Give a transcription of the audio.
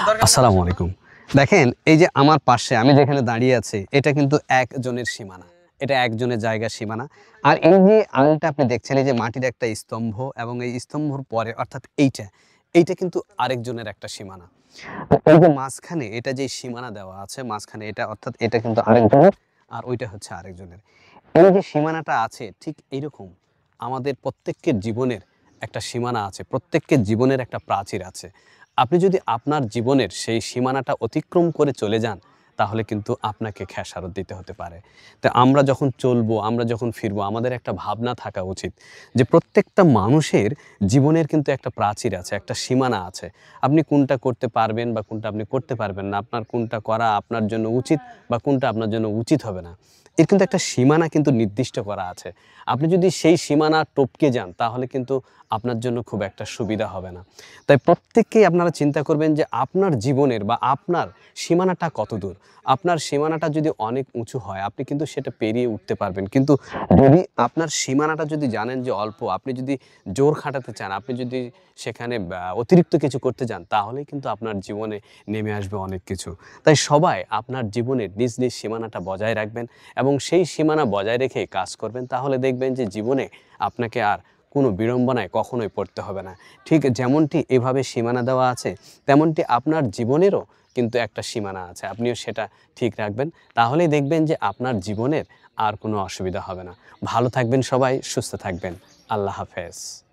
আসসালামু আলাইকুম। দেখেন এই যে আমার পাশে আমি যেখানে দাঁড়িয়ে আছি এটা কিন্তু একজনের সীমানা। এটা একজনের জায়গার সীমানা। আর এই যে আলটা আপনি দেখছেন এই যে মাটির একটা স্তম্ভ এবং এই স্তম্ভর পরে অর্থাৎ এইটা কিন্তু আরেকজনের একটা সীমানা। তো এই যে মাঝখানে এটা যে সীমানা দেওয়া আছে মাঝখানে এটা অর্থাৎ এটা কিন্তু আরেকজনের আর ওইটা হচ্ছে আরেকজনের। এই যে সীমানাটা আছে ঠিক এইরকম আমাদের প্রত্যেকের জীবনের একটা সীমানা আছে। প্রত্যেকের জীবনের একটা প্রাচীর আছে। আপনি যদি আপনার জীবনের সেই সীমানাটা অতিক্রম করে চলে যান তাহলে কিন্তু আপনাকে খেসারত দিতে হতে পারে। তো আমরা যখন চলবো, আমরা যখন ফিরবো আমাদের একটা ভাবনা থাকা উচিত যে প্রত্যেকটা মানুষের জীবনের কিন্তু একটা প্রাচীর আছে, একটা সীমানা আছে। আপনি কোনটা করতে পারবেন বা কোনটা আপনি করতে পারবেন না। আপনার কোনটা করা আপনার জন্য উচিত বা কোনটা আপনার জন্য উচিত হবে না। এর কিন্তু একটা সীমানা কিন্তু নির্দিষ্ট করা আছে। আপনি যদি সেই সীমানা টপকে যান তাহলে কিন্তু আপনার জন্য খুব একটা সুবিধা হবে না। তাই প্রত্যেককেই আপনারা চিন্তা করবেন যে আপনার জীবনের বা আপনার সীমানাটা কতদূর। আপনার সীমানাটা যদি অনেক উঁচু হয় আপনি কিন্তু সেটা পেরিয়ে উঠতে পারবেন। কিন্তু যদি আপনার সীমানাটা যদি জানেন যে অল্প, আপনি যদি জোর খাটাতে চান, আপনি যদি সেখানে অতিরিক্ত কিছু করতে যান তাহলেই কিন্তু আপনার জীবনে নেমে আসবে অনেক কিছু। তাই সবাই আপনার জীবনের নিজ নিজ সীমানাটা বজায় রাখবেন এবং সেই সীমানা বজায় রেখেই কাজ করবেন। তাহলে দেখবেন যে জীবনে আপনাকে আর কোনো বিড়ম্বনায় কখনোই পড়তে হবে না। ঠিক যেমনটি এভাবে সীমানা দেওয়া আছে তেমনটি আপনার জীবনেরও কিন্তু একটা সীমানা আছে। আপনিও সেটা ঠিক রাখবেন। তাহলেই দেখবেন যে আপনার জীবনের আর কোনো অসুবিধা হবে না। ভালো থাকবেন সবাই, সুস্থ থাকবেন। আল্লাহ হাফেজ।